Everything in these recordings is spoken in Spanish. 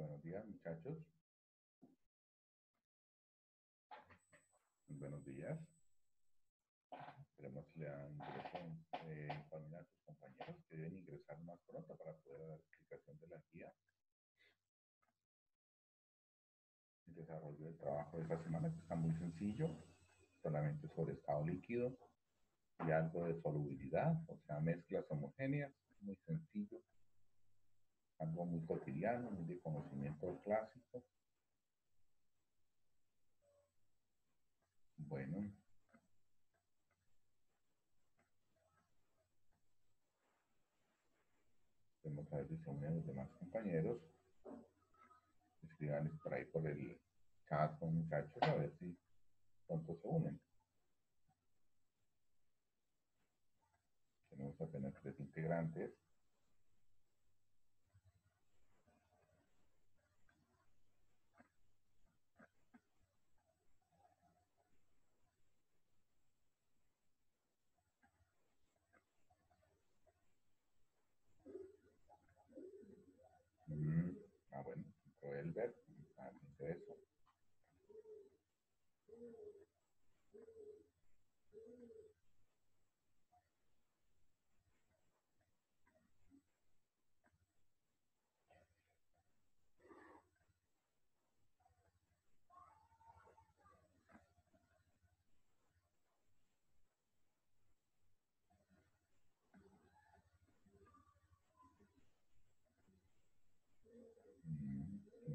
Buenos días, muchachos. Buenos días. Esperemos que le dan también a sus compañeros que deben ingresar más pronto para poder dar explicación de la guía. El desarrollo del trabajo de esta semana que está muy sencillo, solamente sobre estado líquido y algo de solubilidad, o sea, mezclas homogéneas, muy sencillo, algo muy cotidiano, muy de conocimiento clásico. Bueno, vamos a ver si se unen los demás compañeros. Escriban por ahí por el chat con muchachos a ver si pronto se unen. Tenemos apenas 3 integrantes. Bueno, Elbert, eso.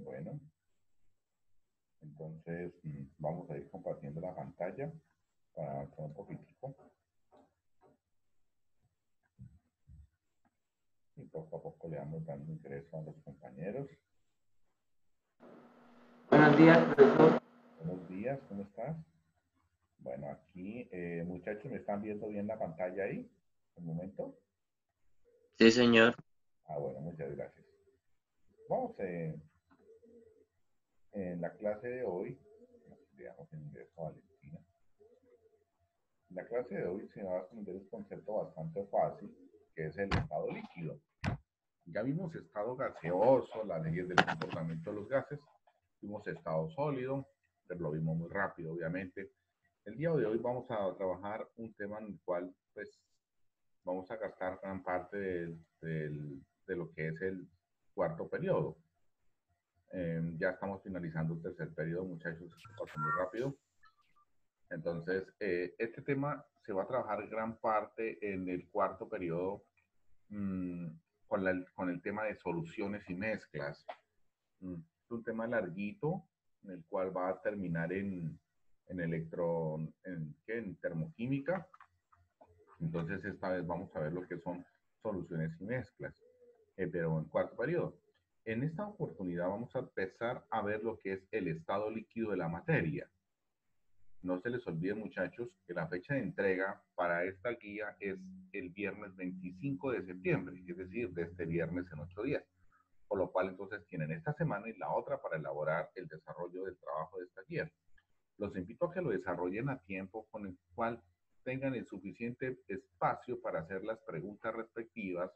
Bueno, entonces vamos a ir compartiendo la pantalla para avanzar un poquitico. Y poco a poco le vamos dando ingreso a los compañeros. Buenos días, profesor. Buenos días, ¿cómo estás? Bueno, aquí, muchachos, ¿me están viendo bien la pantalla ahí? ¿Un momento? Sí, señor. Bueno, muchas gracias. Vamos en la clase de hoy, le damos el ingreso a Valentina. En la clase de hoy se va a aprender un concepto bastante fácil, que es el estado líquido. Ya vimos estado gaseoso, las leyes del comportamiento de los gases, vimos estado sólido, pero lo vimos muy rápido, obviamente. El día de hoy vamos a trabajar un tema en el cual, pues, vamos a gastar gran parte de lo que es el cuarto periodo. Ya estamos finalizando el tercer periodo, muchachos, pasó muy rápido. Entonces, este tema se va a trabajar gran parte en el cuarto periodo con el tema de soluciones y mezclas. Es un tema larguito en el cual va a terminar en termoquímica. Entonces, esta vez vamos a ver lo que son soluciones y mezclas, pero en cuarto periodo. En esta oportunidad vamos a empezar a ver lo que es el estado líquido de la materia. No se les olvide, muchachos, que la fecha de entrega para esta guía es el viernes 25 de septiembre, es decir, de este viernes en 8 días. Por lo cual, entonces, tienen esta semana y la otra para elaborar el desarrollo del trabajo de esta guía. Los invito a que lo desarrollen a tiempo, con el cual tengan el suficiente espacio para hacer las preguntas respectivas,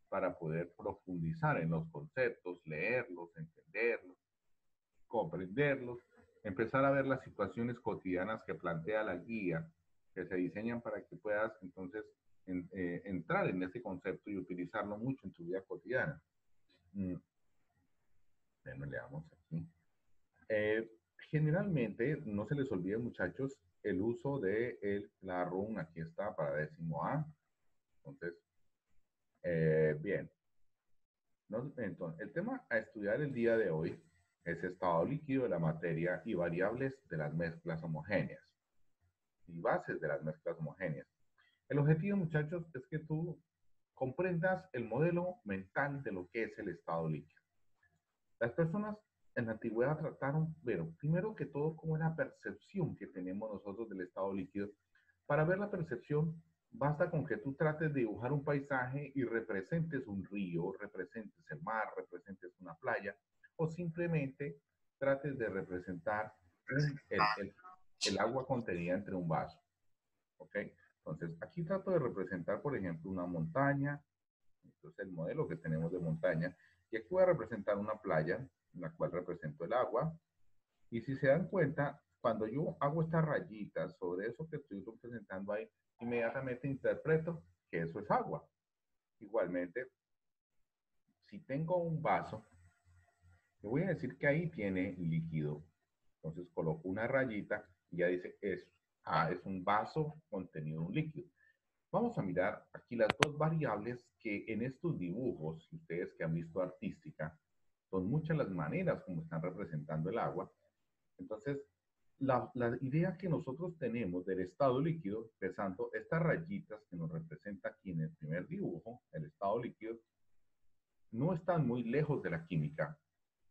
para poder profundizar en los conceptos, leerlos, entenderlos, comprenderlos, empezar a ver las situaciones cotidianas que plantea la guía, que se diseñan para que puedas entonces entrar en ese concepto y utilizarlo mucho en tu vida cotidiana. Bueno, le damos aquí. Generalmente, no se les olvide, muchachos, el uso de la RUN, aquí está, para décimo A. Entonces, bien. Entonces, el tema a estudiar el día de hoy es estado líquido de la materia y variables de las mezclas homogéneas y bases de las mezclas homogéneas. El objetivo, muchachos, es que tú comprendas el modelo mental de lo que es el estado líquido. Las personas en la antigüedad trataron, bueno, primero que todo, como la percepción que tenemos nosotros del estado líquido. Para ver la percepción, basta con que tú trates de dibujar un paisaje y representes un río, representes el mar, representes una playa, o simplemente trates de representar el agua contenida entre un vaso. ¿Ok? Entonces, aquí trato de representar, por ejemplo, una montaña. Entonces, el modelo que tenemos de montaña. Y aquí voy a representar una playa, en la cual represento el agua. Y si se dan cuenta, cuando yo hago estas rayitas sobre eso que estoy representando ahí, inmediatamente interpreto que eso es agua. Igualmente, si tengo un vaso, le voy a decir que ahí tiene líquido. Entonces coloco una rayita y ya dice, es un vaso contenido un líquido. Vamos a mirar aquí las dos variables que en estos dibujos, ustedes que han visto artística, son muchas las maneras como están representando el agua. Entonces, la idea que nosotros tenemos del estado líquido, pensando estas rayitas que nos representa aquí en el primer dibujo, el estado líquido, no están muy lejos de la química,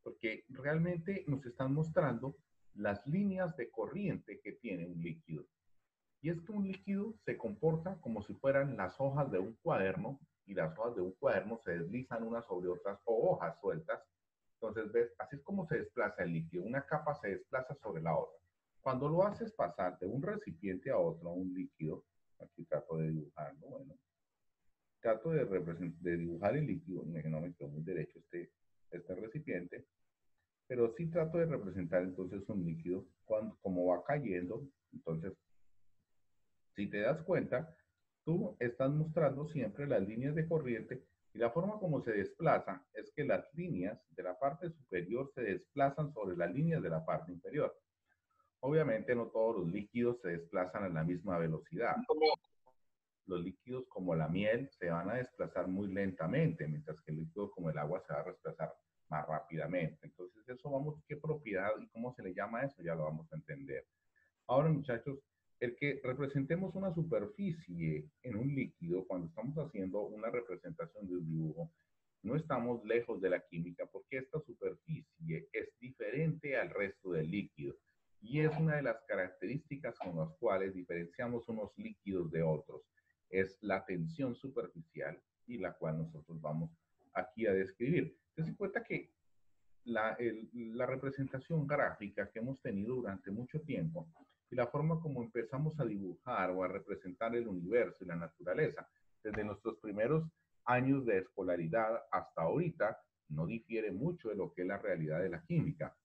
porque realmente nos están mostrando las líneas de corriente que tiene un líquido. Y es que un líquido se comporta como si fueran las hojas de un cuaderno, y las hojas de un cuaderno se deslizan unas sobre otras o hojas sueltas. Entonces, ves, así es como se desplaza el líquido. Una capa se desplaza sobre la otra. Cuando lo haces pasar de un recipiente a otro, a un líquido, aquí trato de dibujarlo, bueno, trato de dibujar el líquido, no me quedó muy derecho este recipiente, pero sí trato de representar entonces un líquido como va cayendo. Entonces, si te das cuenta, tú estás mostrando siempre las líneas de corriente y la forma como se desplaza es que las líneas de la parte superior se desplazan sobre las líneas de la parte inferior. Obviamente no todos los líquidos se desplazan a la misma velocidad. Los líquidos como la miel se van a desplazar muy lentamente, mientras que el líquido como el agua se va a desplazar más rápidamente. Entonces, eso vamos, qué propiedad y cómo se le llama eso, ya lo vamos a entender. Ahora, muchachos, el que representemos una superficie en un líquido, cuando estamos haciendo una representación de un dibujo, no estamos lejos de la química porque esta superficie es diferente al resto del líquido y es una de las características con las cuales diferenciamos unos líquidos de otros. Es la tensión superficial y la cual nosotros vamos aquí a describir. Se cuenta que la representación gráfica que hemos tenido durante mucho tiempo y la forma como empezamos a dibujar o a representar el universo y la naturaleza desde nuestros primeros años de escolaridad hasta ahorita no difiere mucho de lo que es la realidad de la química.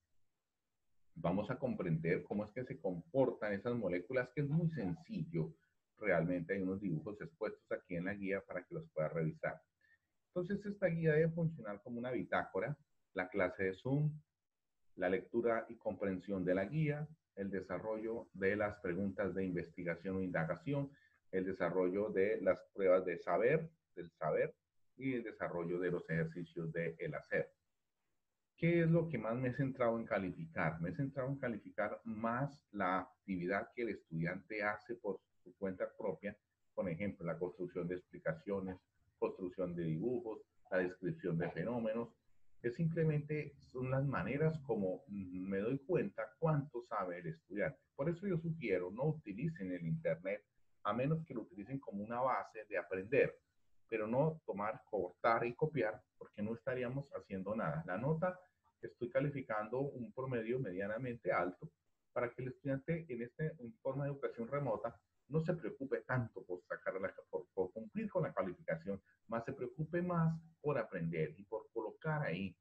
Vamos a comprender cómo es que se comportan esas moléculas, que es muy sencillo. Realmente hay unos dibujos expuestos aquí en la guía para que los puedas revisar. Entonces, esta guía debe funcionar como una bitácora, la clase de Zoom, la lectura y comprensión de la guía, el desarrollo de las preguntas de investigación o indagación, el desarrollo de las pruebas de saber, del saber, y el desarrollo de los ejercicios de el hacer. ¿Qué es lo que más me he centrado en calificar? Me he centrado en calificar más la actividad que el estudiante hace por su cuenta propia, por ejemplo, la construcción de explicaciones, construcción de dibujos, la descripción de fenómenos. Es simplemente, son las maneras como me doy cuenta cuánto sabe el estudiante. Por eso yo sugiero, no utilicen el Internet, a menos que lo utilicen como una base de aprender, pero no tomar, cortar y copiar, porque no estaríamos haciendo nada. La nota, estoy calificando un promedio medianamente alto para que el estudiante en forma de educación remota no se preocupe tanto por por cumplir con la calificación, más se preocupe más por aprender y por colocar ahí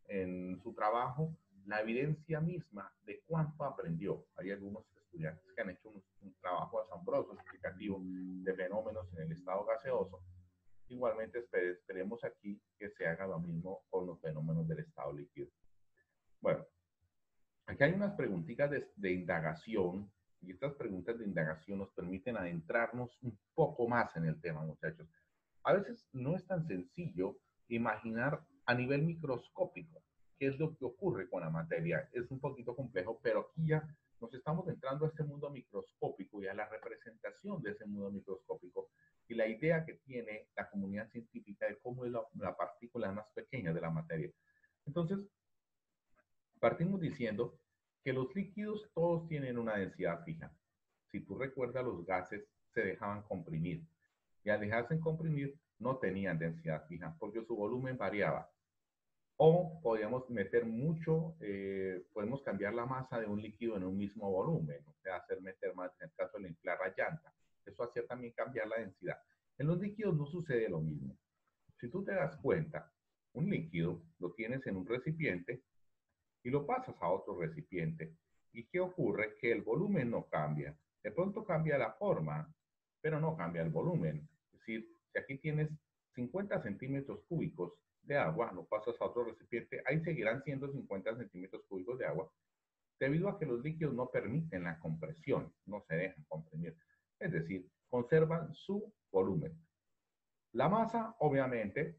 en su trabajo la evidencia misma de cuánto aprendió. Hay algunos estudiantes que han hecho un trabajo asombroso, explicativo de fenómenos en el estado gaseoso. Igualmente esperemos aquí que se haga lo mismo con los fenómenos del estado líquido. Bueno, aquí hay unas preguntitas de indagación y estas preguntas de indagación nos permiten adentrarnos un poco más en el tema, muchachos. A veces no es tan sencillo imaginar a nivel microscópico qué es lo que ocurre con la materia. Es un poquito complejo, pero aquí ya nos estamos entrando a este mundo microscópico y a la representación de ese mundo microscópico y la idea que tiene la comunidad científica de cómo es la partícula más pequeña de la materia. Entonces, partimos diciendo que los líquidos todos tienen una densidad fija. Si tú recuerdas, los gases se dejaban comprimir y al dejarse comprimir no tenían densidad fija porque su volumen variaba. O podíamos meter mucho, podemos cambiar la masa de un líquido en un mismo volumen, o sea, hacer meter más, en el caso de inflar la llanta. Eso hacía también cambiar la densidad. En los líquidos no sucede lo mismo. Si tú te das cuenta, un líquido, lo tienes en un recipiente y lo pasas a otro recipiente. ¿Y qué ocurre? Que el volumen no cambia. De pronto cambia la forma, pero no cambia el volumen. Es decir, si aquí tienes 50 centímetros cúbicos de agua, lo pasas a otro recipiente, ahí seguirán siendo 50 centímetros cúbicos de agua, debido a que los líquidos no permiten la compresión, no se dejan comprimir. Es decir, conservan su volumen. La masa, obviamente,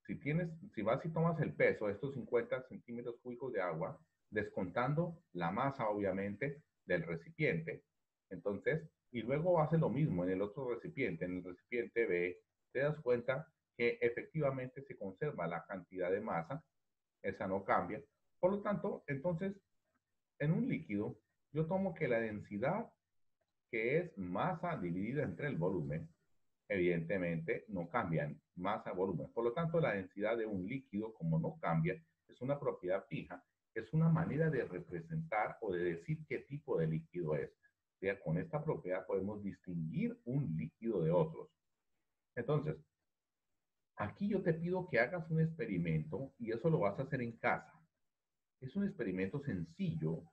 si vas y tomas el peso de estos 50 centímetros cúbicos de agua, descontando la masa, obviamente, del recipiente, entonces, y luego hace lo mismo en el otro recipiente, en el recipiente B, te das cuenta que efectivamente se conserva la cantidad de masa, esa no cambia. Por lo tanto, entonces, en un líquido, yo tomo que la densidad, que es masa dividida entre el volumen, evidentemente no cambian masa, volumen. Por lo tanto, la densidad de un líquido, como no cambia, es una propiedad fija, es una manera de representar o de decir qué tipo de líquido es. O sea, con esta propiedad podemos distinguir un líquido de otros. Entonces, aquí yo te pido que hagas un experimento y eso lo vas a hacer en casa. Es un experimento sencillo,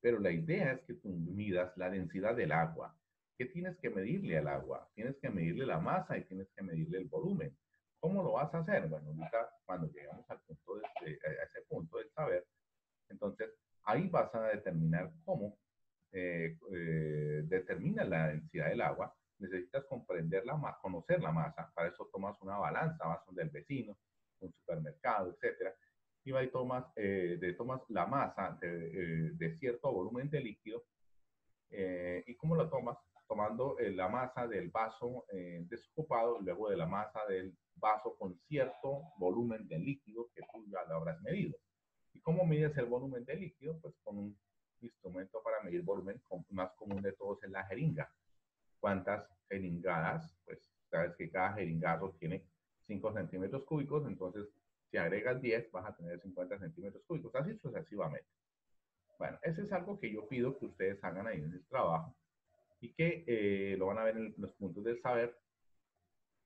pero la idea es que tú midas la densidad del agua. ¿Qué tienes que medirle al agua? Tienes que medirle la masa y tienes que medirle el volumen. ¿Cómo lo vas a hacer? Bueno, ahorita cuando llegamos al punto a ese punto del saber, entonces ahí vas a determinar cómo determina la densidad del agua. Necesitas comprender conocer la masa. Para eso tomas una balanza, vas donde el vecino, un supermercado, etcétera, y va y tomas la masa de cierto volumen de líquido. ¿Y cómo lo tomas? Tomando la masa del vaso desocupado, luego de la masa del vaso con cierto volumen de líquido que tú ya lo habrás medido. ¿Y cómo mides el volumen de líquido? Pues con un instrumento para medir volumen más común de todos es la jeringa. ¿Cuántas jeringadas? Pues sabes que cada jeringazo tiene 5 centímetros cúbicos, entonces si agregas 10 vas a tener 50 centímetros cúbicos, así sucesivamente. Bueno, eso es algo que yo pido que ustedes hagan ahí en el trabajo y que lo van a ver en los puntos del saber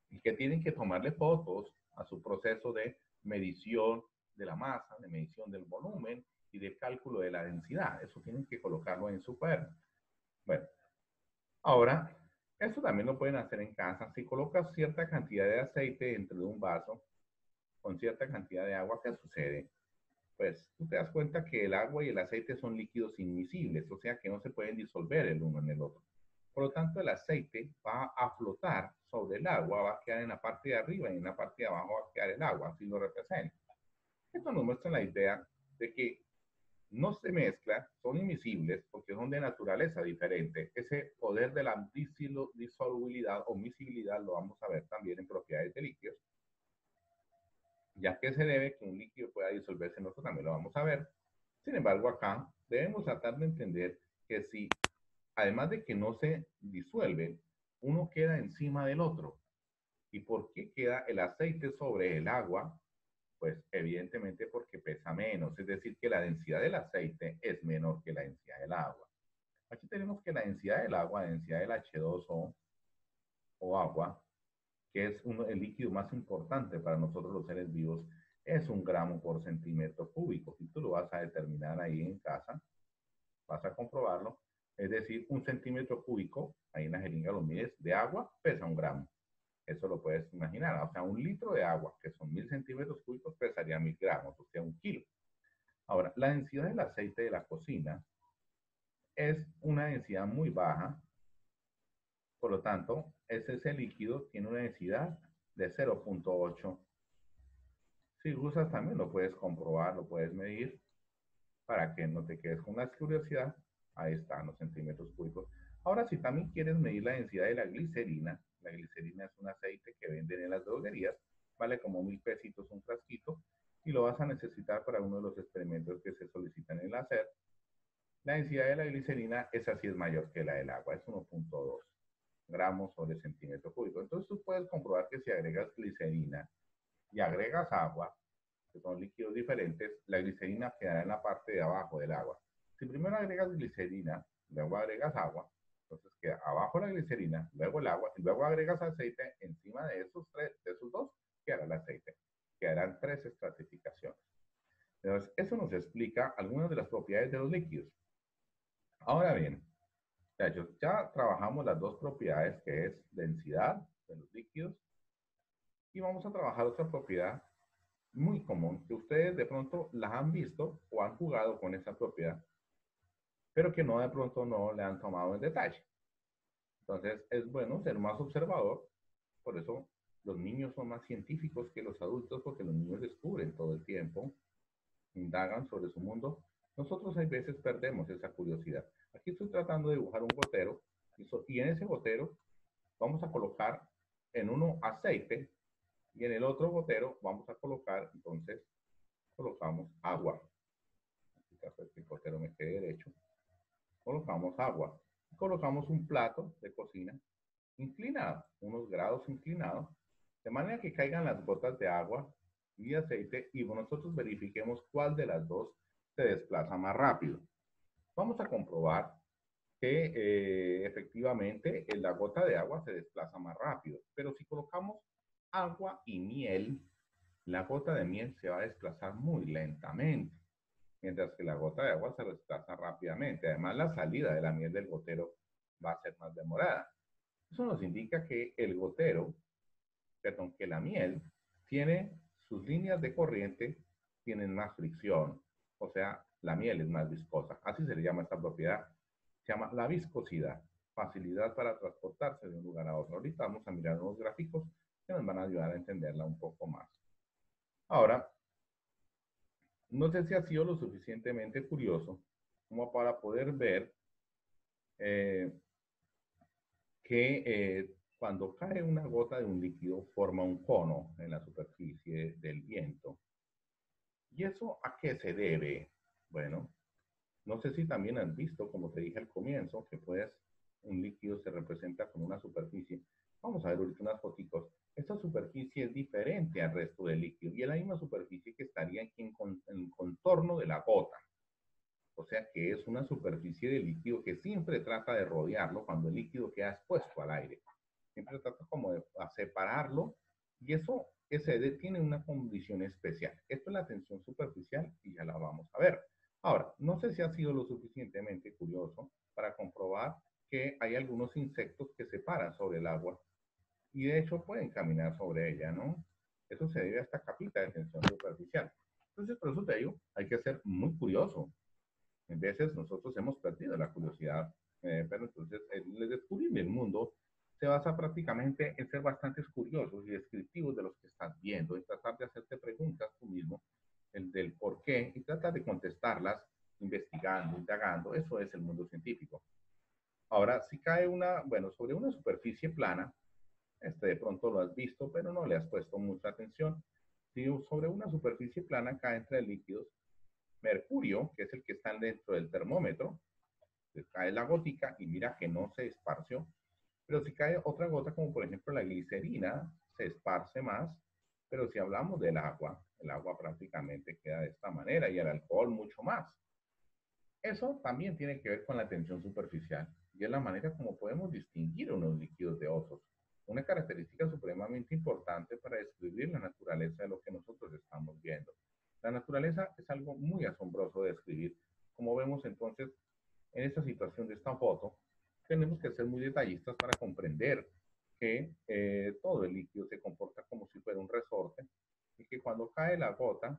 y que tienen que tomarle fotos a su proceso de medición de la masa, de medición del volumen y de cálculo de la densidad. Eso tienen que colocarlo en su cuaderno. Bueno, ahora, eso también lo pueden hacer en casa. Si colocas cierta cantidad de aceite dentro de un vaso con cierta cantidad de agua, ¿qué sucede? Pues tú te das cuenta que el agua y el aceite son líquidos inmiscibles, o sea que no se pueden disolver el uno en el otro. Por lo tanto, el aceite va a flotar sobre el agua, va a quedar en la parte de arriba y en la parte de abajo va a quedar el agua, así lo representa. Esto nos muestra la idea de que no se mezclan, son invisibles porque son de naturaleza diferente. Ese poder de la disolubilidad o miscibilidad lo vamos a ver también en propiedades de líquidos, ya que se debe que un líquido pueda disolverse, nosotros también lo vamos a ver. Sin embargo, acá debemos tratar de entender que si, además de que no se disuelve, uno queda encima del otro. ¿Y por qué queda el aceite sobre el agua? Pues evidentemente porque pesa menos, es decir, que la densidad del aceite es menor que la densidad del agua. Aquí tenemos que la densidad del agua, la densidad del H2O o agua, que es el líquido más importante para nosotros los seres vivos, es 1 gramo por centímetro cúbico. Y tú lo vas a determinar ahí en casa, vas a comprobarlo. Es decir, 1 centímetro cúbico, ahí en la jeringa lo mides, de agua pesa 1 gramo. Eso lo puedes imaginar. O sea, 1 litro de agua, que son 1000 centímetros cúbicos, pesaría 1000 gramos, o sea, 1 kilo. Ahora, la densidad del aceite de la cocina es una densidad muy baja. Por lo tanto, ese líquido tiene una densidad de 0.8. Si gustas, también lo puedes comprobar, lo puedes medir para que no te quedes con la curiosidad. Ahí están los centímetros cúbicos. Ahora, si también quieres medir la densidad de la glicerina es un aceite que venden en las droguerías, vale como 1000 pesitos un frasquito y lo vas a necesitar para uno de los experimentos que se solicitan en el hacer. La densidad de la glicerina, esa sí es mayor que la del agua, es 1.2 gramos sobre centímetro cúbico. Entonces tú puedes comprobar que si agregas glicerina y agregas agua, que son líquidos diferentes, la glicerina quedará en la parte de abajo del agua. Si primero agregas glicerina, luego agregas agua, entonces queda abajo la glicerina, luego el agua, y luego agregas aceite, encima de esos dos, quedará el aceite. Quedarán 3 estratificaciones. Entonces, eso nos explica algunas de las propiedades de los líquidos. Ahora bien, ya trabajamos las dos propiedades, que es densidad de los líquidos, y vamos a trabajar otra propiedad muy común, que ustedes de pronto las han visto o han jugado con esa propiedad, pero que no de pronto no le han tomado en detalle. Entonces, es bueno ser más observador, por eso los niños son más científicos que los adultos, porque los niños descubren todo el tiempo, indagan sobre su mundo. Nosotros hay veces perdemos esa curiosidad. Aquí estoy tratando de dibujar un gotero, y en ese gotero vamos a colocar en uno aceite, y en el otro gotero vamos a colocar, entonces, colocamos agua. En caso de que el gotero me quede derecho, colocamos agua. Colocamos un plato de cocina inclinado, unos grados inclinados, de manera que caigan las gotas de agua y aceite y nosotros verifiquemos cuál de las dos se desplaza más rápido. Vamos a comprobar que efectivamente la gota de agua se desplaza más rápido, pero si colocamos agua y miel, la gota de miel se va a desplazar muy lentamente, mientras que la gota de agua se desplaza rápidamente. Además, la salida de la miel del gotero va a ser más demorada. Eso nos indica que el gotero, perdón, que la miel tiene sus líneas de corriente, tienen más fricción, o sea, la miel es más viscosa. Así se le llama esta propiedad. Se llama la viscosidad, facilidad para transportarse de un lugar a otro. Ahorita vamos a mirar unos gráficos que nos van a ayudar a entenderla un poco más. Ahora, no sé si ha sido lo suficientemente curioso como para poder ver que cuando cae una gota de un líquido forma un cono en la superficie del viento. ¿Y eso a qué se debe? Bueno, no sé si también han visto, como te dije al comienzo, que pues un líquido se representa como una superficie. Vamos a ver ahorita unas fotitos. Esta superficie es diferente al resto del líquido y es la misma superficie que estaría aquí en el contorno de la gota. O sea que es una superficie de líquido que siempre trata de rodearlo cuando el líquido queda expuesto al aire. Siempre trata como de separarlo y eso tiene una condición especial. Esto es la tensión superficial y ya la vamos a ver. Ahora, no sé si ha sido lo suficientemente curioso para comprobar que hay algunos insectos que se paran sobre el agua y de hecho pueden caminar sobre ella, ¿no? Eso se debe a esta capita de tensión superficial. Entonces, por eso te digo, hay que ser muy curioso. En veces nosotros hemos perdido la curiosidad, pero entonces el descubrir el mundo se basa prácticamente en ser bastante curiosos y descriptivos de los que estás viendo y tratar de hacerte preguntas tú mismo, el del por qué, y tratar de contestarlas investigando, indagando. Eso es el mundo científico. Ahora, si cae bueno, sobre una superficie plana, de pronto lo has visto, pero no le has puesto mucha atención. Si sobre una superficie plana cae entre líquidos, mercurio, que es el que está dentro del termómetro, se cae la gotica y mira que no se esparció. Pero si cae otra gota, como por ejemplo la glicerina, se esparce más. Pero si hablamos del agua, el agua prácticamente queda de esta manera y el alcohol mucho más. Eso también tiene que ver con la tensión superficial y es la manera como podemos distinguir unos líquidos de otros. Una característica supremamente importante para describir la naturaleza de lo que nosotros estamos viendo. La naturaleza es algo muy asombroso de describir. Como vemos entonces en esta situación de esta foto, tenemos que ser muy detallistas para comprender que todo el líquido se comporta como si fuera un resorte y que cuando cae la gota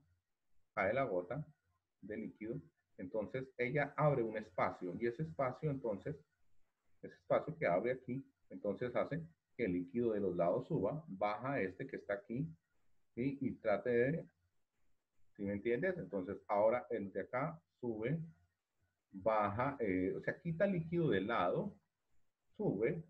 de líquido, entonces ella abre un espacio y ese espacio entonces, ese espacio que abre aquí, entonces hace que el líquido de los lados suba, baja este que está aquí, ¿sí? Y trate de, ¿sí me entiendes? Entonces ahora el de acá sube, baja, o sea, quita el líquido del lado, sube,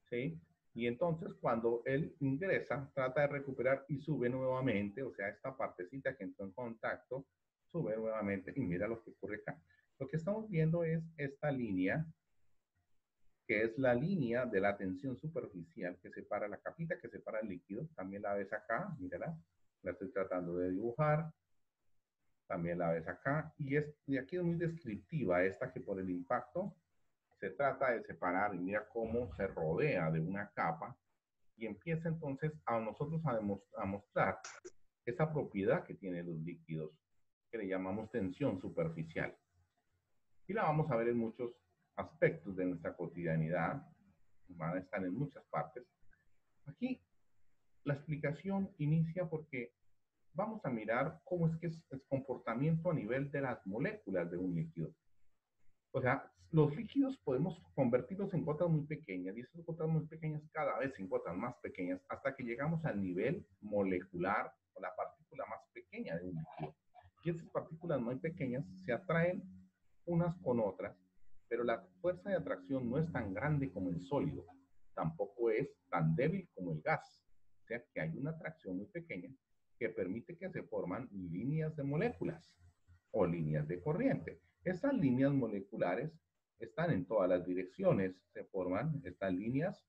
¿sí? Y entonces cuando él ingresa, trata de recuperar y sube nuevamente, o sea, esta partecita que entró en contacto, sube nuevamente y mira lo que ocurre acá. Lo que estamos viendo es esta línea, que es la línea de la tensión superficial que separa la capita, que separa el líquido. También la ves acá, mírala, la estoy tratando de dibujar. También la ves acá. Y aquí es muy descriptiva esta que por el impacto se trata de separar y mira cómo se rodea de una capa y empieza entonces a nosotros a mostrar esa propiedad que tienen los líquidos, que le llamamos tensión superficial. Y la vamos a ver en muchos aspectos de nuestra cotidianidad, van a estar en muchas partes. Aquí la explicación inicia porque vamos a mirar cómo es que es el comportamiento a nivel de las moléculas de un líquido. O sea, los líquidos podemos convertirlos en gotas muy pequeñas y esas gotas muy pequeñas cada vez en gotas más pequeñas hasta que llegamos al nivel molecular o la partícula más pequeña de un líquido. Y esas partículas muy pequeñas se atraen unas con otras, pero la fuerza de atracción no es tan grande como el sólido, tampoco es tan débil como el gas. O sea que hay una atracción muy pequeña que permite que se forman líneas de moléculas o líneas de corriente. Estas líneas moleculares están en todas las direcciones, se forman estas líneas,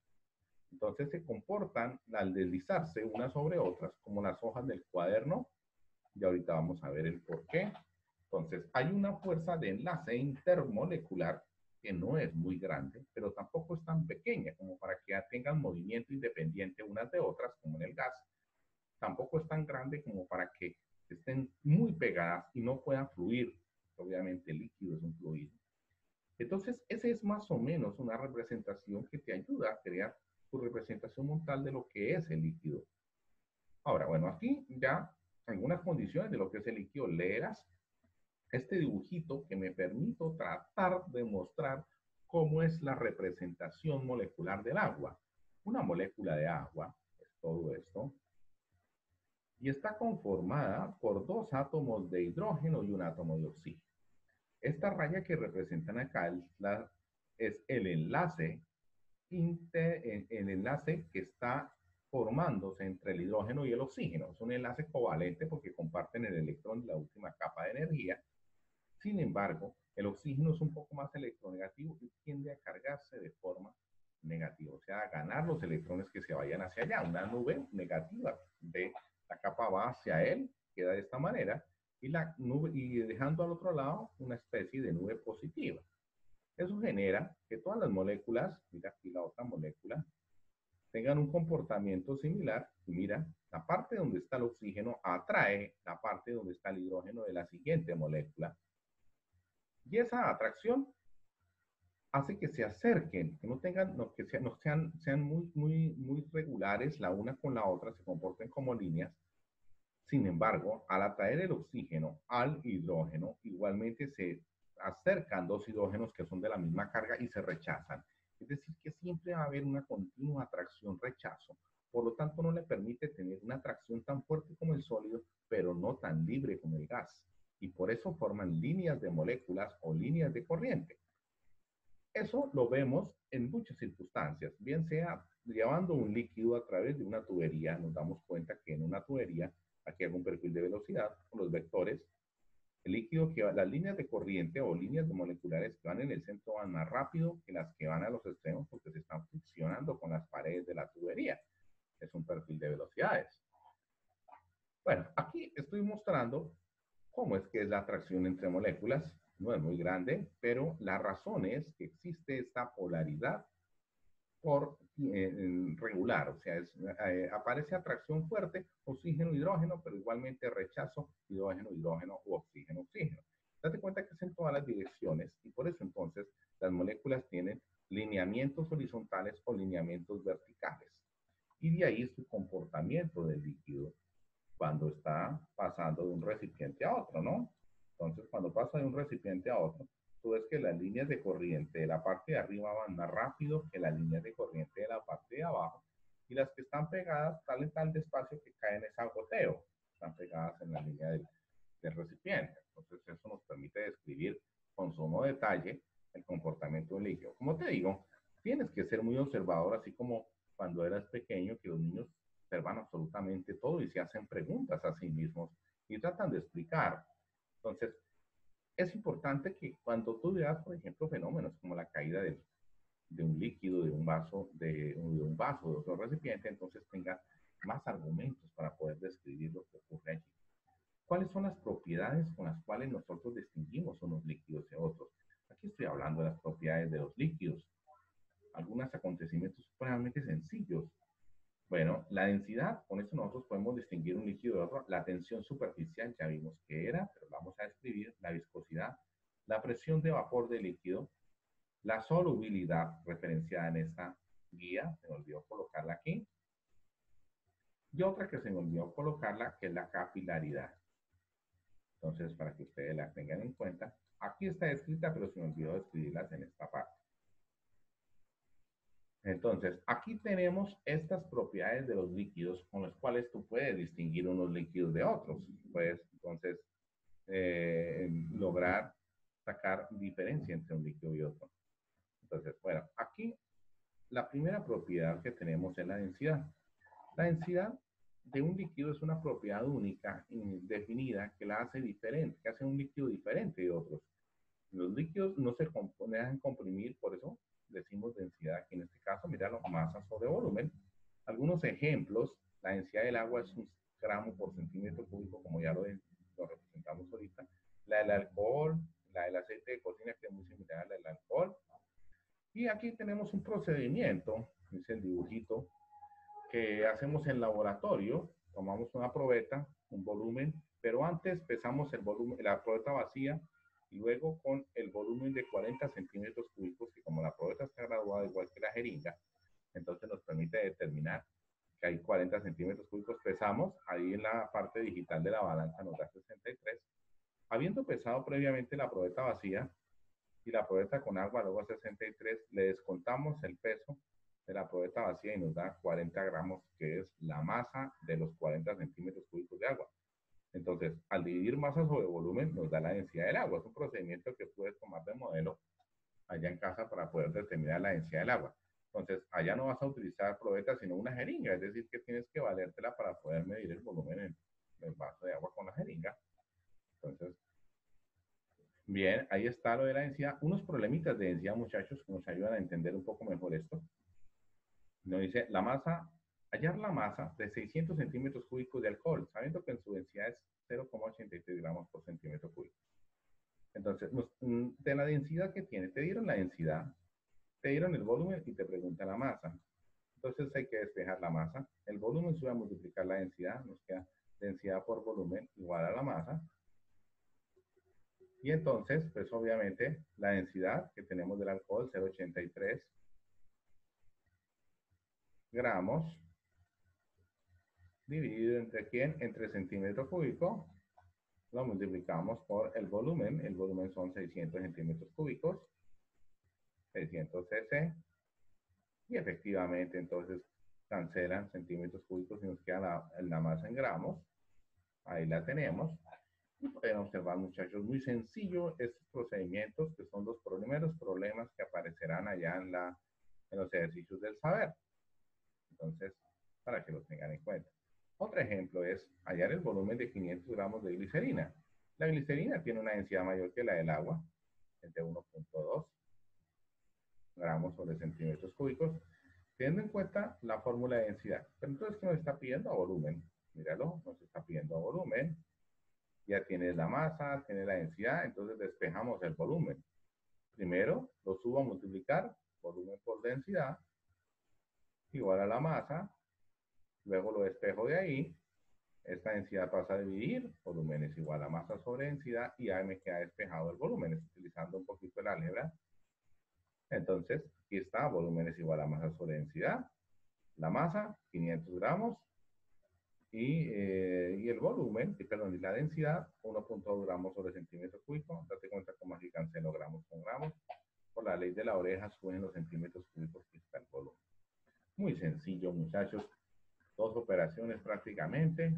entonces se comportan al deslizarse unas sobre otras, como las hojas del cuaderno, y ahorita vamos a ver el por qué. Entonces, hay una fuerza de enlace intermolecular que no es muy grande, pero tampoco es tan pequeña como para que tengan movimiento independiente unas de otras, como en el gas. Tampoco es tan grande como para que estén muy pegadas y no puedan fluir. Obviamente el líquido es un fluido. Entonces, esa es más o menos una representación que te ayuda a crear tu representación mental de lo que es el líquido. Ahora, bueno, aquí ya algunas condiciones de lo que es el líquido. Leerás este dibujito que me permito tratar de mostrar cómo es la representación molecular del agua. Una molécula de agua es todo esto y está conformada por dos átomos de hidrógeno y un átomo de oxígeno. Esta raya que representan acá es el enlace, el enlace que está formándose entre el hidrógeno y el oxígeno. Es un enlace covalente porque comparten el electrón de la última capa de energía. Sin embargo, el oxígeno es un poco más electronegativo y tiende a cargarse de forma negativa, o sea, a ganar los electrones que se vayan hacia allá. Una nube negativa de la capa va hacia él, queda de esta manera, y la nube, y dejando al otro lado una especie de nube positiva. Eso genera que todas las moléculas, mira aquí la otra molécula, tengan un comportamiento similar. Y mira, la parte donde está el oxígeno atrae la parte donde está el hidrógeno de la siguiente molécula. Y esa atracción hace que se acerquen, que no tengan, no, que sean muy regulares la una con la otra, se comporten como líneas. Sin embargo, al atraer el oxígeno al hidrógeno, igualmente se acercan dos hidrógenos que son de la misma carga y se rechazan. Es decir, que siempre va a haber una continua atracción-rechazo. Por lo tanto, no le permite tener una atracción tan fuerte como el sólido, pero no tan libre como el gas. Y por eso forman líneas de moléculas o líneas de corriente. Eso lo vemos en muchas circunstancias, bien sea llevando un líquido a través de una tubería. Nos damos cuenta que en una tubería, aquí hago un perfil de velocidad con los vectores, el líquido que va, las líneas de corriente o líneas de moleculares que van en el centro van más rápido que las que van a los extremos porque se están friccionando con las paredes de la tubería. Es un perfil de velocidades. Bueno, aquí estoy mostrando cómo es que es la atracción entre moléculas. No es muy grande, pero la razón es que existe esta polaridad por regular, o sea, aparece atracción fuerte, oxígeno, hidrógeno, pero igualmente rechazo, hidrógeno, hidrógeno u oxígeno, oxígeno. Date cuenta que es en todas las direcciones y por eso entonces las moléculas tienen lineamientos horizontales o lineamientos verticales. Y de ahí su comportamiento del líquido cuando está pasando de un recipiente a otro, ¿no? Entonces, cuando pasa de un recipiente a otro, tú ves que las líneas de corriente de la parte de arriba van más rápido que las líneas de corriente de la parte de abajo, y las que están pegadas salen tan despacio que caen ese goteo, están pegadas en la línea del recipiente. Entonces, eso nos permite describir con sumo detalle el comportamiento del líquido. Como te digo, tienes que ser muy observador, así como cuando eras pequeño, que los niños observan absolutamente todo y se hacen preguntas a sí mismos y tratan de explicar. Entonces, es importante que cuando tú veas, por ejemplo, fenómenos como la caída de un líquido, de un vaso, de otro recipiente, entonces tengas más argumentos para poder describir lo que ocurre allí. ¿Cuáles son las propiedades con las cuales nosotros distinguimos unos líquidos de otros? Aquí estoy hablando de las propiedades de los líquidos. Algunos acontecimientos supremamente sencillos. Bueno, la densidad, con esto nosotros podemos distinguir un líquido de otro. La tensión superficial ya vimos que era, pero vamos a describir la viscosidad, la presión de vapor del líquido, la solubilidad referenciada en esta guía, se me olvidó colocarla aquí, y otra que se me olvidó colocarla, que es la capilaridad. Entonces, para que ustedes la tengan en cuenta, aquí está escrita, pero se me olvidó escribirlas en esta parte. Entonces, aquí tenemos estas propiedades de los líquidos con los cuales tú puedes distinguir unos líquidos de otros. Puedes, entonces, lograr sacar diferencia entre un líquido y otro. Entonces, bueno, aquí la primera propiedad que tenemos es la densidad. La densidad de un líquido es una propiedad única y definida que la hace diferente, que hace un líquido diferente de otros. Los líquidos no se dejan comprimir, por eso decimos densidad aquí en este caso, míralo, masa sobre volumen. Algunos ejemplos, la densidad del agua es un gramo por centímetro cúbico, como ya lo representamos ahorita. La del alcohol, la del aceite de cocina, que es muy similar a la del alcohol. Y aquí tenemos un procedimiento, es el dibujito, que hacemos en laboratorio. Tomamos una probeta, un volumen, pero antes pesamos el volumen, la probeta vacía, y luego con el volumen de 40 centímetros cúbicos, que como la probeta está graduada igual que la jeringa, entonces nos permite determinar que hay 40 centímetros cúbicos, pesamos, ahí en la parte digital de la balanza nos da 63. Habiendo pesado previamente la probeta vacía y la probeta con agua, luego a 63, le descontamos el peso de la probeta vacía y nos da 40 gramos, que es la masa de los 40 centímetros cúbicos de agua. Entonces, al dividir masa sobre volumen, nos da la densidad del agua. Es un procedimiento que puedes tomar de modelo allá en casa para poder determinar la densidad del agua. Entonces, allá no vas a utilizar probeta, sino una jeringa, es decir, que tienes que valértela para poder medir el volumen en el vaso de agua con la jeringa. Entonces, bien, ahí está lo de la densidad. Unos problemitas de densidad, muchachos, que nos ayudan a entender un poco mejor esto. Nos dice la masa, hallar la masa de 600 centímetros cúbicos de alcohol, sabiendo que en su densidad es 0,83 gramos por centímetro cúbico. Entonces, de la densidad que tiene, te dieron la densidad, te dieron el volumen y te preguntan la masa. Entonces hay que despejar la masa. El volumen sube a multiplicar la densidad, nos queda densidad por volumen igual a la masa. Y entonces, pues obviamente, la densidad que tenemos del alcohol, 0,83 gramos, dividido entre quién, entre centímetro cúbico, lo multiplicamos por el volumen son 600 centímetros cúbicos, 600 cc, y efectivamente entonces cancelan centímetros cúbicos y nos queda la masa en gramos, ahí la tenemos. Y pueden observar, muchachos, muy sencillo estos procedimientos, que son los primeros problemas que aparecerán allá en los ejercicios del saber. Entonces, para que lo tengan en cuenta. Otro ejemplo es hallar el volumen de 500 gramos de glicerina. La glicerina tiene una densidad mayor que la del agua, es de 1,2 gramos sobre centímetros cúbicos, teniendo en cuenta la fórmula de densidad. Pero entonces, ¿qué nos está pidiendo? A volumen. Míralo, nos está pidiendo a volumen. Ya tienes la masa, tienes la densidad, entonces despejamos el volumen. Primero lo subo a multiplicar, volumen por densidad, igual a la masa, luego lo despejo de ahí, esta densidad pasa a dividir, volumen es igual a masa sobre densidad, y ahí me queda despejado el volumen, estoy utilizando un poquito el álgebra. Entonces, aquí está, volumen es igual a masa sobre densidad, la masa, 500 gramos, y el volumen, perdón, y la densidad, 1,2 gramos sobre centímetro cúbico. Date cuenta cómo aquí cancelo gramos con gramos. Por la ley de la oreja suben los centímetros cúbicos que está el volumen. Muy sencillo, muchachos. Dos operaciones prácticamente.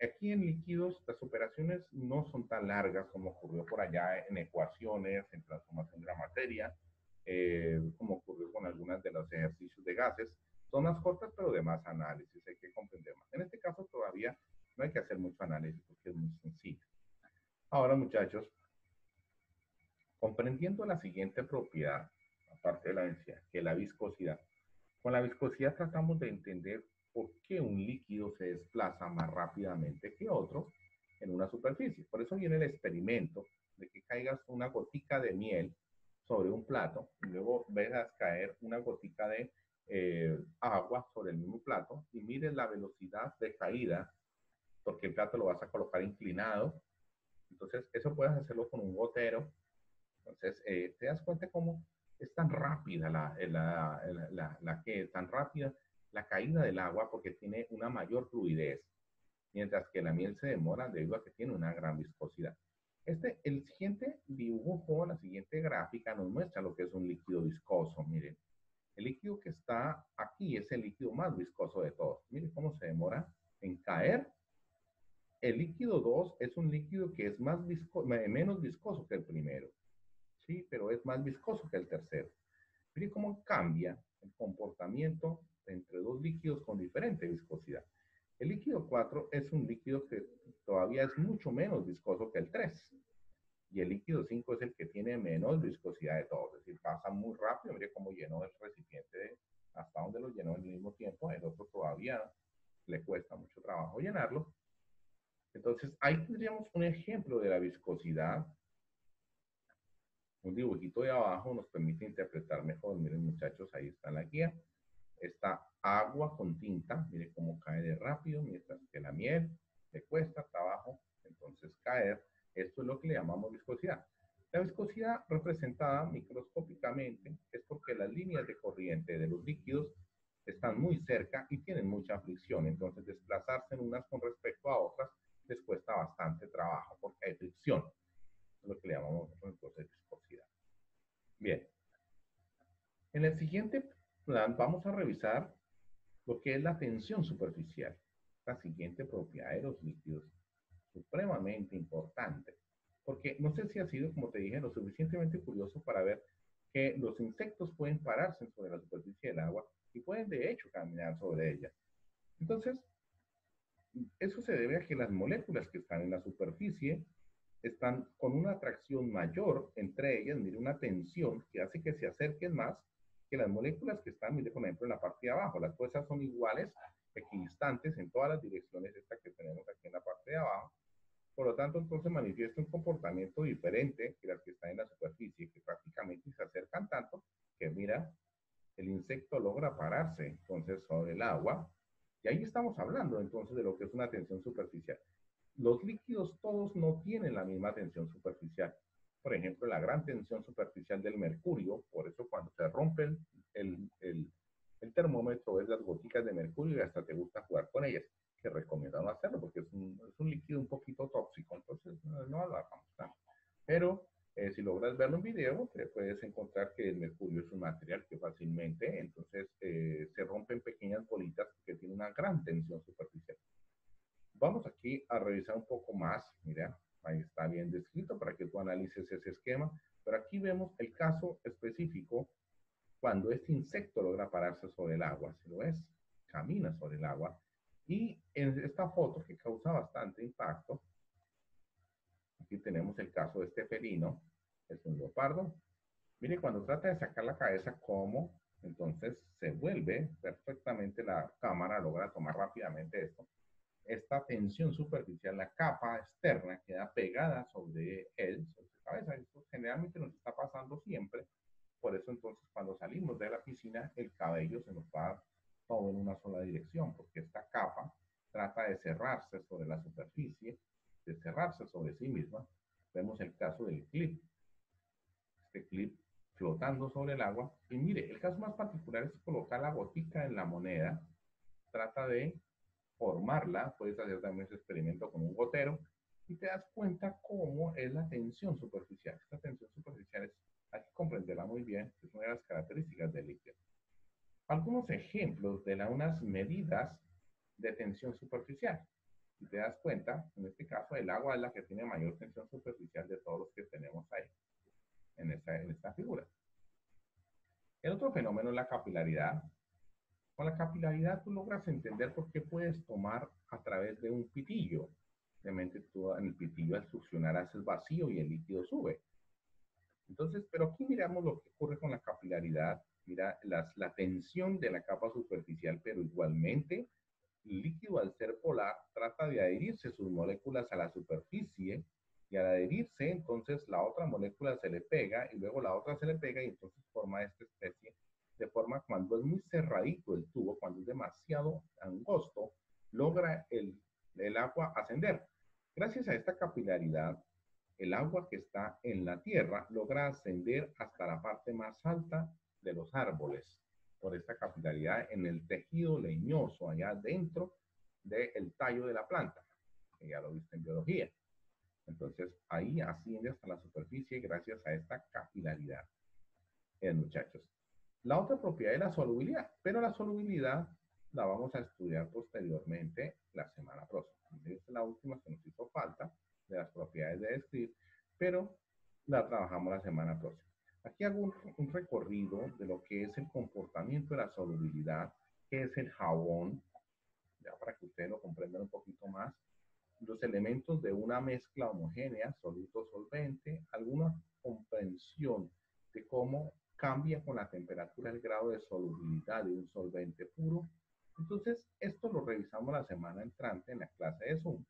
Aquí en líquidos, las operaciones no son tan largas como ocurrió por allá en ecuaciones, en transformación de la materia, como ocurrió con algunas de los ejercicios de gases. Son más cortas, pero de más análisis, hay que comprender más. En este caso todavía no hay que hacer mucho análisis porque es muy sencillo. Ahora, muchachos, comprendiendo la siguiente propiedad, aparte de la densidad, que es la viscosidad. Con la viscosidad tratamos de entender por qué un líquido se desplaza más rápidamente que otro en una superficie. Por eso viene el experimento de que caigas una gotica de miel sobre un plato y luego veas caer una gotica de agua sobre el mismo plato y mires la velocidad de caída, porque el plato lo vas a colocar inclinado. Entonces, eso puedes hacerlo con un gotero. Entonces, te das cuenta cómo es tan rápida tan rápida la caída del agua porque tiene una mayor fluidez, mientras que la miel se demora debido a que tiene una gran viscosidad. El siguiente dibujo, la siguiente gráfica nos muestra lo que es un líquido viscoso. Miren, el líquido que está aquí es el líquido más viscoso de todos. Miren cómo se demora en caer. El líquido 2 es un líquido que es menos viscoso que el primero, ¿sí? Pero es más viscoso que el tercero. Miren cómo cambia el comportamiento entre dos líquidos con diferente viscosidad. El líquido 4 es un líquido que todavía es mucho menos viscoso que el 3. Y el líquido 5 es el que tiene menos viscosidad de todos. Es decir, pasa muy rápido. Mire cómo llenó el recipiente hasta donde lo llenó al mismo tiempo. El otro todavía le cuesta mucho trabajo llenarlo. Entonces, ahí tendríamos un ejemplo de la viscosidad. Un dibujito de abajo nos permite interpretar mejor. Miren, muchachos, ahí está la guía. Está agua con tinta. Miren cómo cae de rápido, mientras que la miel le cuesta trabajo, entonces caer. Esto es lo que le llamamos viscosidad. La viscosidad representada microscópicamente es porque las líneas de corriente de los líquidos están muy cerca y tienen mucha fricción. Entonces, desplazarse en unas con respecto a otras les cuesta bastante trabajo porque hay fricción. Es lo que le llamamos entonces viscosidad. Bien. En el siguiente plan vamos a revisar lo que es la tensión superficial. La siguiente propiedad de los líquidos, supremamente importante, porque no sé si ha sido, como te dije, lo suficientemente curioso para ver que los insectos pueden pararse sobre la superficie del agua y pueden de hecho caminar sobre ella. Entonces, eso se debe a que las moléculas que están en la superficie están con una atracción mayor entre ellas, mire, una tensión que hace que se acerquen más que las moléculas que están, mire, por ejemplo, en la parte de abajo. Las fuerzas son iguales, equidistantes en todas las direcciones, esta que tenemos aquí en la parte de abajo. Por lo tanto, entonces manifiesta un comportamiento diferente que las que están en la superficie, que prácticamente se acercan tanto que, mira, el insecto logra pararse entonces sobre el agua. Y ahí estamos hablando entonces de lo que es una tensión superficial. Los líquidos todos no tienen la misma tensión superficial. Por ejemplo, la gran tensión superficial del mercurio, por eso cuando se rompe el termómetro ves las goticas de mercurio y hasta te gusta jugar con ellas, que recomiendo no hacerlo porque es un líquido un poquito tóxico, entonces no lo hagamos, ¿no? Pero si logras verlo en video, te puedes encontrar que el mercurio es un material que fácilmente entonces se rompe en pequeñas bolitas que tiene una gran tensión superficial. Vamos aquí a revisar un poco más. Mira, ahí está bien descrito para que tú analices ese esquema. Pero aquí vemos el caso específico cuando este insecto logra pararse sobre el agua. Si lo ves, camina sobre el agua. Y en esta foto que causa bastante impacto, aquí tenemos el caso de este felino, es un leopardo. Mire, cuando trata de sacar la cabeza, cómo entonces se vuelve perfectamente la cámara, logra tomar rápidamente esto. Esta tensión superficial, la capa externa, queda pegada sobre él, sobre su cabeza. Esto generalmente nos está pasando siempre. Por eso entonces cuando salimos de la piscina, el cabello se nos va todo en una sola dirección, porque esta capa trata de cerrarse sobre la superficie, de cerrarse sobre sí misma. Vemos el caso del clip. Este clip flotando sobre el agua. Y mire, el caso más particular es colocar la gotica en la moneda. Trata de formarla, puedes hacer también ese experimento con un gotero y te das cuenta cómo es la tensión superficial. Esta tensión superficial hay que comprenderla muy bien, es una de las características del líquido. Algunos ejemplos de unas medidas de tensión superficial. Si te das cuenta, en este caso el agua es la que tiene mayor tensión superficial de todos los que tenemos ahí, en esta figura. El otro fenómeno es la capilaridad. Con la capilaridad tú logras entender por qué puedes tomar a través de un pitillo. Realmente tú en el pitillo al succionar haces vacío y el líquido sube. Entonces, pero aquí miramos lo que ocurre con la capilaridad. Mira la tensión de la capa superficial, pero igualmente el líquido al ser polar trata de adherirse sus moléculas a la superficie y al adherirse entonces la otra molécula se le pega y luego la otra se le pega y entonces forma esta especie de forma cuando es muy cerradito el tubo, cuando es demasiado angosto, logra el agua ascender. Gracias a esta capilaridad, el agua que está en la tierra logra ascender hasta la parte más alta de los árboles por esta capilaridad en el tejido leñoso allá dentro del tallo de la planta, que ya lo viste en biología. Entonces ahí asciende hasta la superficie gracias a esta capilaridad, muchachos. La otra propiedad es la solubilidad, pero la solubilidad la vamos a estudiar posteriormente la semana próxima. Esta es la última que nos hizo falta de las propiedades de describir, pero la trabajamos la semana próxima. Aquí hago un recorrido de lo que es el comportamiento de la solubilidad, que es el jabón, ya para que ustedes lo comprendan un poquito más. Los elementos de una mezcla homogénea, soluto-solvente, alguna comprensión de cómo cambia con la temperatura el grado de solubilidad de un solvente puro. Entonces, esto lo revisamos la semana entrante en la clase de Zoom.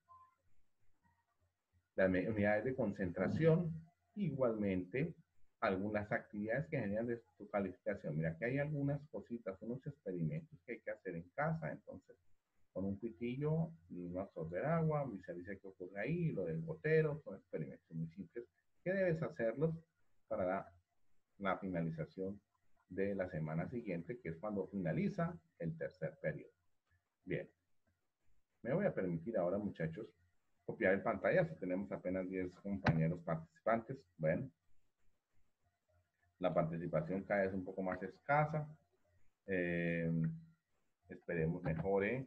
Las unidades de concentración, igualmente, algunas actividades que generan de su calificación. Mira, aquí hay algunas cositas, unos experimentos que hay que hacer en casa, entonces, con un pitillo, no absorber agua, visualiza qué ocurre ahí, lo del gotero, son experimentos muy simples que debes hacerlos para la finalización de la semana siguiente, que es cuando finaliza el tercer periodo. Bien, me voy a permitir ahora, muchachos, copiar el pantallazo. Tenemos apenas 10 compañeros participantes. Bueno, la participación cada vez un poco más escasa. Esperemos mejore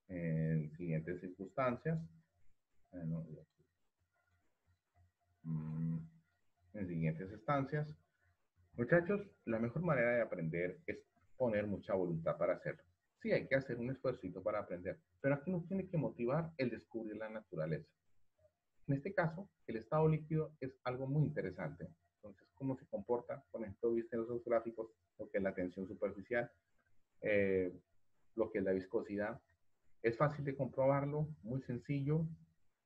en siguientes circunstancias. En siguientes instancias. Muchachos, la mejor manera de aprender es poner mucha voluntad para hacerlo. Sí, hay que hacer un esfuerzo para aprender, pero aquí nos tiene que motivar el descubrir la naturaleza. En este caso, el estado líquido es algo muy interesante. Entonces, ¿cómo se comporta? Por ejemplo, viste en esos gráficos lo que es la tensión superficial, lo que es la viscosidad. Es fácil de comprobarlo, muy sencillo.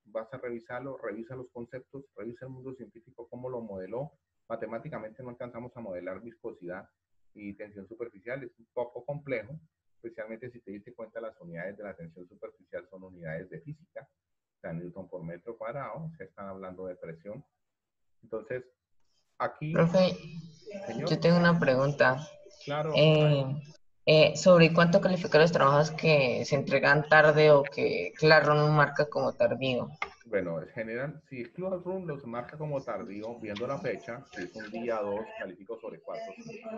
Vas a revisarlo, revisa los conceptos, revisa el mundo científico, cómo lo modeló. Matemáticamente no alcanzamos a modelar viscosidad y tensión superficial, es un poco complejo, especialmente si te diste cuenta las unidades de la tensión superficial son unidades de física, o sea, Newton por metro cuadrado, se están hablando de presión. Entonces, aquí, Profe, señor, yo tengo una pregunta. claro, Sobre cuánto calificar los trabajos que se entregan tarde o que Classroom marca como tardío. bueno, general, si Classroom los marca como tardío, viendo la fecha, si es un día 2, califico sobre 4 o 5.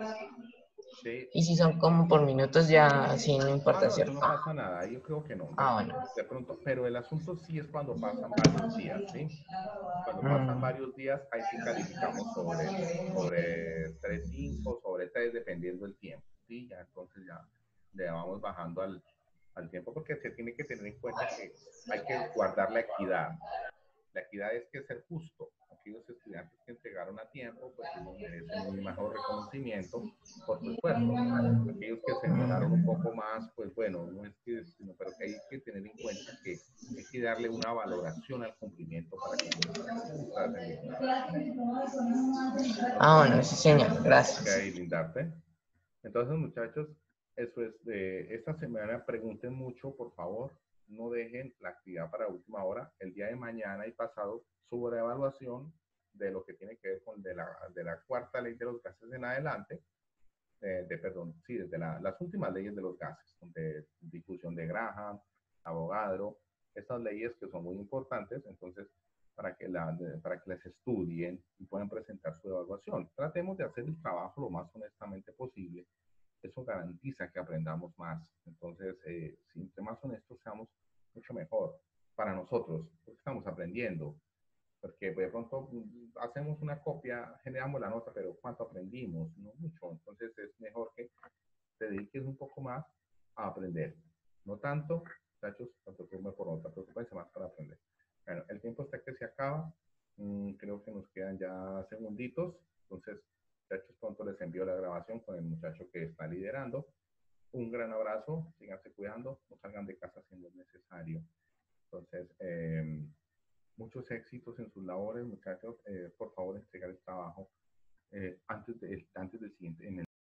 Sí. Y si son como por minutos ya, sí, no Ah, importa, no, eso ¿cierto? no pasa nada, yo creo que no. Bueno. De pronto, pero el asunto sí es cuando pasan varios días, ¿sí? Cuando pasan varios días, ahí sí calificamos sobre 3.5, sobre 3, dependiendo del tiempo, ¿sí? Ya entonces ya le vamos bajando al tiempo, porque se tiene que tener en cuenta que hay que guardar la equidad. La equidad es que ser justo. Aquellos estudiantes que entregaron a tiempo, pues ellos merecen un mejor reconocimiento por su esfuerzo. Aquellos que se demoraron un poco más, pues bueno, no es que, sino, pero que hay que tener en cuenta que hay que darle una valoración al cumplimiento para que cumpla el mismo. Bueno, sí, señor, gracias. Ok, lindarte. Entonces, muchachos, eso es de esta semana. Pregunten mucho, por favor. No dejen la actividad para última hora. El día de mañana y pasado, sobre evaluación de lo que tiene que ver con de la cuarta ley de los gases en adelante. Desde las últimas leyes de los gases, de difusión de Graham, Avogadro, estas leyes que son muy importantes, entonces, para que las estudien y puedan presentar su evaluación. Tratemos de hacer el trabajo lo más honestamente posible. Eso garantiza que aprendamos más. Entonces, si entre más honestos seamos, mucho mejor para nosotros, porque estamos aprendiendo. Porque de pronto hacemos una copia, generamos la nota, pero ¿cuánto aprendimos? No mucho. Entonces, es mejor que te dediques un poco más a aprender. No tanto, muchachos, tanto preocupen por nota, preocupense más para aprender. Bueno, el tiempo está que se acaba. Creo que nos quedan ya segunditos. Entonces, muchachos, pronto les envío la grabación con el muchacho que está liderando. Un gran abrazo, síganse cuidando, no salgan de casa si no es necesario. Entonces, muchos éxitos en sus labores, muchachos. Por favor, entregar el trabajo antes del siguiente, en el